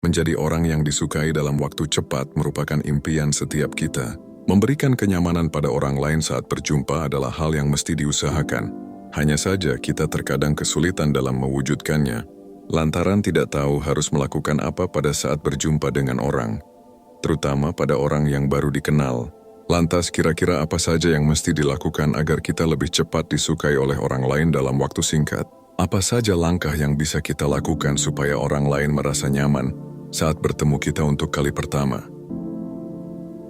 Menjadi orang yang disukai dalam waktu cepat merupakan impian setiap kita. Memberikan kenyamanan pada orang lain saat berjumpa adalah hal yang mesti diusahakan. Hanya saja kita terkadang kesulitan dalam mewujudkannya, lantaran tidak tahu harus melakukan apa pada saat berjumpa dengan orang, terutama pada orang yang baru dikenal. Lantas kira-kira apa saja yang mesti dilakukan agar kita lebih cepat disukai oleh orang lain dalam waktu singkat? Apa saja langkah yang bisa kita lakukan supaya orang lain merasa nyaman saat bertemu kita untuk kali pertama?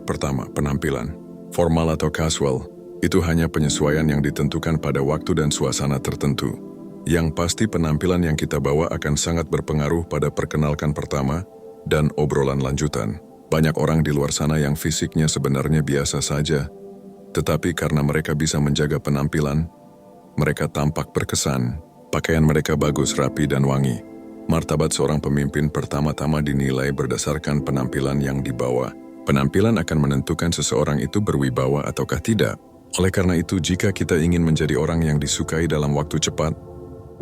Pertama, penampilan. Formal atau casual, itu hanya penyesuaian yang ditentukan pada waktu dan suasana tertentu. Yang pasti penampilan yang kita bawa akan sangat berpengaruh pada perkenalkan pertama dan obrolan lanjutan. Banyak orang di luar sana yang fisiknya sebenarnya biasa saja, tetapi karena mereka bisa menjaga penampilan, mereka tampak berkesan. Pakaian mereka bagus, rapi, dan wangi. Martabat seorang pemimpin pertama-tama dinilai berdasarkan penampilan yang dibawa. Penampilan akan menentukan seseorang itu berwibawa ataukah tidak. Oleh karena itu, jika kita ingin menjadi orang yang disukai dalam waktu cepat,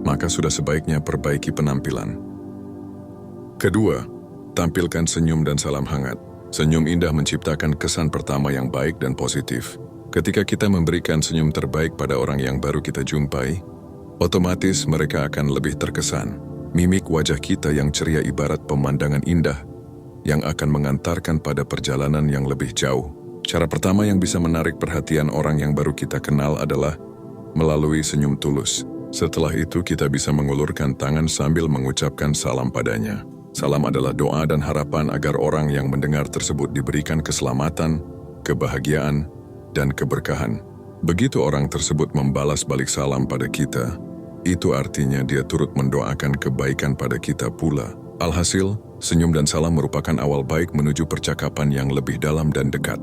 maka sudah sebaiknya perbaiki penampilan. Kedua, tampilkan senyum dan salam hangat. Senyum indah menciptakan kesan pertama yang baik dan positif. Ketika kita memberikan senyum terbaik pada orang yang baru kita jumpai, otomatis mereka akan lebih terkesan. Mimik wajah kita yang ceria ibarat pemandangan indah yang akan mengantarkan pada perjalanan yang lebih jauh. Cara pertama yang bisa menarik perhatian orang yang baru kita kenal adalah melalui senyum tulus. Setelah itu kita bisa mengulurkan tangan sambil mengucapkan salam padanya. Salam adalah doa dan harapan agar orang yang mendengar tersebut diberikan keselamatan, kebahagiaan, dan keberkahan. Begitu orang tersebut membalas balik salam pada kita, itu artinya dia turut mendoakan kebaikan pada kita pula. Alhasil, senyum dan salam merupakan awal baik menuju percakapan yang lebih dalam dan dekat.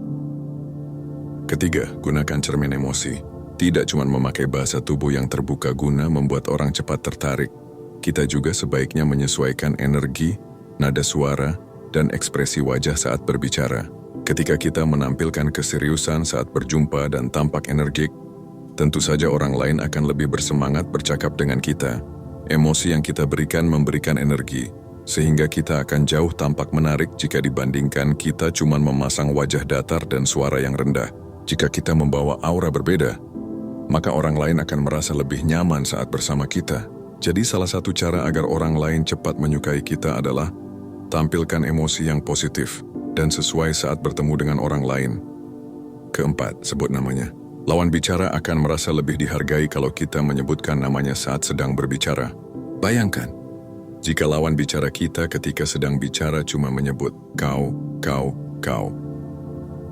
Ketiga, gunakan cermin emosi. Tidak cuma memakai bahasa tubuh yang terbuka guna membuat orang cepat tertarik. Kita juga sebaiknya menyesuaikan energi, nada suara, dan ekspresi wajah saat berbicara. Ketika kita menampilkan keseriusan saat berjumpa dan tampak energik, tentu saja orang lain akan lebih bersemangat bercakap dengan kita. Emosi yang kita berikan memberikan energi, sehingga kita akan jauh tampak menarik jika dibandingkan kita cuma memasang wajah datar dan suara yang rendah. Jika kita membawa aura berbeda, maka orang lain akan merasa lebih nyaman saat bersama kita. Jadi salah satu cara agar orang lain cepat menyukai kita adalah tampilkan emosi yang positif dan sesuai saat bertemu dengan orang lain. Keempat, sebut namanya. Lawan bicara akan merasa lebih dihargai kalau kita menyebutkan namanya saat sedang berbicara. Bayangkan, jika lawan bicara kita ketika sedang bicara cuma menyebut kau, kau.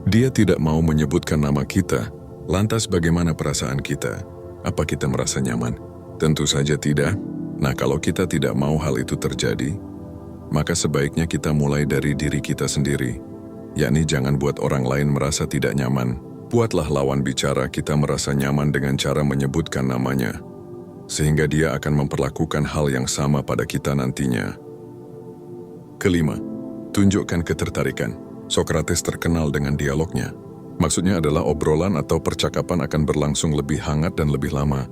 Dia tidak mau menyebutkan nama kita. Lantas bagaimana perasaan kita? Apa kita merasa nyaman? Tentu saja tidak. Nah, kalau kita tidak mau hal itu terjadi, maka sebaiknya kita mulai dari diri kita sendiri. Yakni jangan buat orang lain merasa tidak nyaman. Buatlah lawan bicara kita merasa nyaman dengan cara menyebutkan namanya, sehingga dia akan memperlakukan hal yang sama pada kita nantinya. Kelima, tunjukkan ketertarikan. Sokrates terkenal dengan dialognya. Maksudnya adalah obrolan atau percakapan akan berlangsung lebih hangat dan lebih lama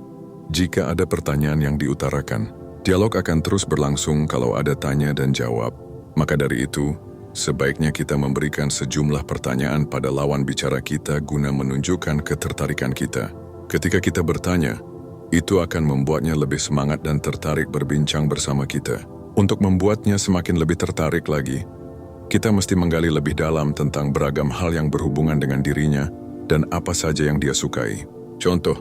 jika ada pertanyaan yang diutarakan. Dialog akan terus berlangsung kalau ada tanya dan jawab. Maka dari itu, sebaiknya kita memberikan sejumlah pertanyaan pada lawan bicara kita guna menunjukkan ketertarikan kita. Ketika kita bertanya, itu akan membuatnya lebih semangat dan tertarik berbincang bersama kita. Untuk membuatnya semakin lebih tertarik lagi, kita mesti menggali lebih dalam tentang beragam hal yang berhubungan dengan dirinya dan apa saja yang dia sukai. Contoh,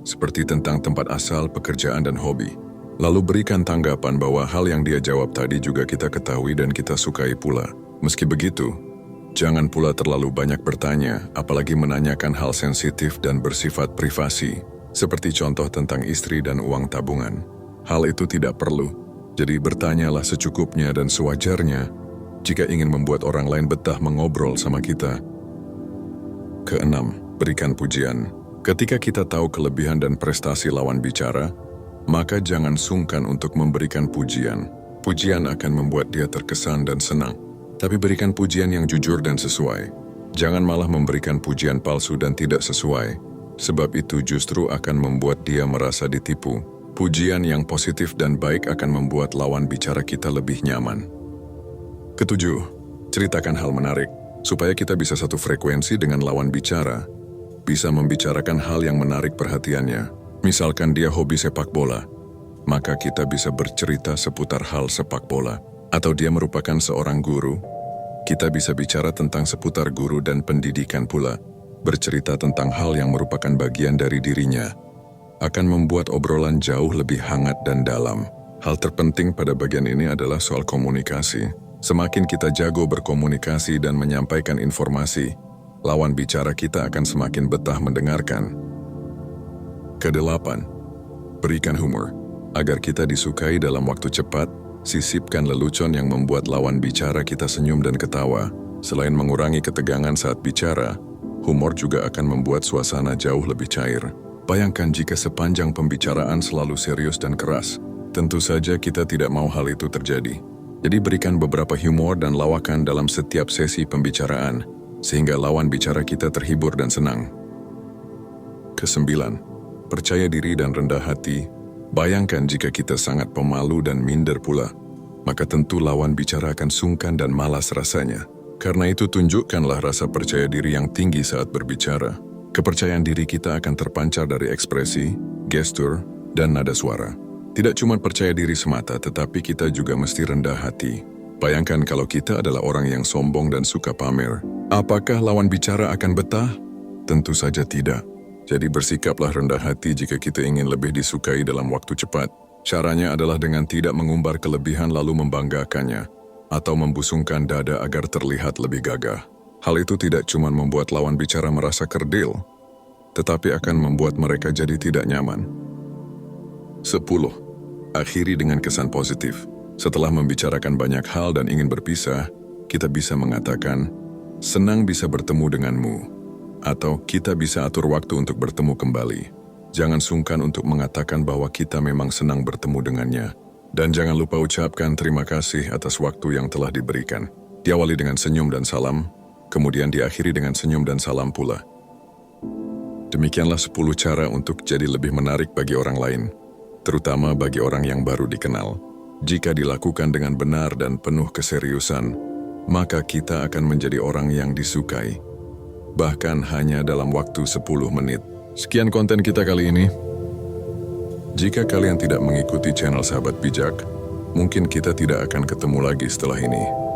seperti tentang tempat asal, pekerjaan, dan hobi. Lalu berikan tanggapan bahwa hal yang dia jawab tadi juga kita ketahui dan kita sukai pula. Meski begitu, jangan pula terlalu banyak bertanya, apalagi menanyakan hal sensitif dan bersifat privasi, seperti contoh tentang istri dan uang tabungan. Hal itu tidak perlu, jadi bertanyalah secukupnya dan sewajarnya jika ingin membuat orang lain betah mengobrol sama kita. Keenam, berikan pujian. Ketika kita tahu kelebihan dan prestasi lawan bicara, maka jangan sungkan untuk memberikan pujian. Pujian akan membuat dia terkesan dan senang. Tapi berikan pujian yang jujur dan sesuai. Jangan malah memberikan pujian palsu dan tidak sesuai, sebab itu justru akan membuat dia merasa ditipu. Pujian yang positif dan baik akan membuat lawan bicara kita lebih nyaman. Ketujuh, ceritakan hal menarik, supaya kita bisa satu frekuensi dengan lawan bicara, bisa membicarakan hal yang menarik perhatiannya. Misalkan dia hobi sepak bola, maka kita bisa bercerita seputar hal sepak bola. Atau dia merupakan seorang guru, kita bisa bicara tentang seputar guru dan pendidikan pula. Bercerita tentang hal yang merupakan bagian dari dirinya akan membuat obrolan jauh lebih hangat dan dalam. Hal terpenting pada bagian ini adalah soal komunikasi. Semakin kita jago berkomunikasi dan menyampaikan informasi, lawan bicara kita akan semakin betah mendengarkan. Kedelapan, berikan humor. Agar kita disukai dalam waktu cepat, sisipkan lelucon yang membuat lawan bicara kita senyum dan ketawa. Selain mengurangi ketegangan saat bicara, humor juga akan membuat suasana jauh lebih cair. Bayangkan jika sepanjang pembicaraan selalu serius dan keras. Tentu saja kita tidak mau hal itu terjadi. Jadi berikan beberapa humor dan lawakan dalam setiap sesi pembicaraan, sehingga lawan bicara kita terhibur dan senang. Kesembilan, percaya diri dan rendah hati. Bayangkan jika kita sangat pemalu dan minder pula, maka tentu lawan bicara akan sungkan dan malas rasanya. Karena itu tunjukkanlah rasa percaya diri yang tinggi saat berbicara. Kepercayaan diri kita akan terpancar dari ekspresi, gestur, dan nada suara. Tidak cuma percaya diri semata, tetapi kita juga mesti rendah hati. Bayangkan kalau kita adalah orang yang sombong dan suka pamer. Apakah lawan bicara akan betah? Tentu saja tidak. Jadi bersikaplah rendah hati jika kita ingin lebih disukai dalam waktu cepat. Caranya adalah dengan tidak mengumbar kelebihan lalu membanggakannya, atau membusungkan dada agar terlihat lebih gagah. Hal itu tidak cuma membuat lawan bicara merasa kerdil, tetapi akan membuat mereka jadi tidak nyaman. 10. Akhiri dengan kesan positif. Setelah membicarakan banyak hal dan ingin berpisah, kita bisa mengatakan, "Senang bisa bertemu denganmu," atau "Kita bisa atur waktu untuk bertemu kembali." Jangan sungkan untuk mengatakan bahwa kita memang senang bertemu dengannya. Dan jangan lupa ucapkan terima kasih atas waktu yang telah diberikan. Diawali dengan senyum dan salam, kemudian diakhiri dengan senyum dan salam pula. Demikianlah 10 cara untuk jadi lebih menarik bagi orang lain, terutama bagi orang yang baru dikenal. Jika dilakukan dengan benar dan penuh keseriusan, maka kita akan menjadi orang yang disukai. Bahkan hanya dalam waktu 10 menit. Sekian konten kita kali ini. Jika kalian tidak mengikuti channel Sahabat Bijak, mungkin kita tidak akan ketemu lagi setelah ini.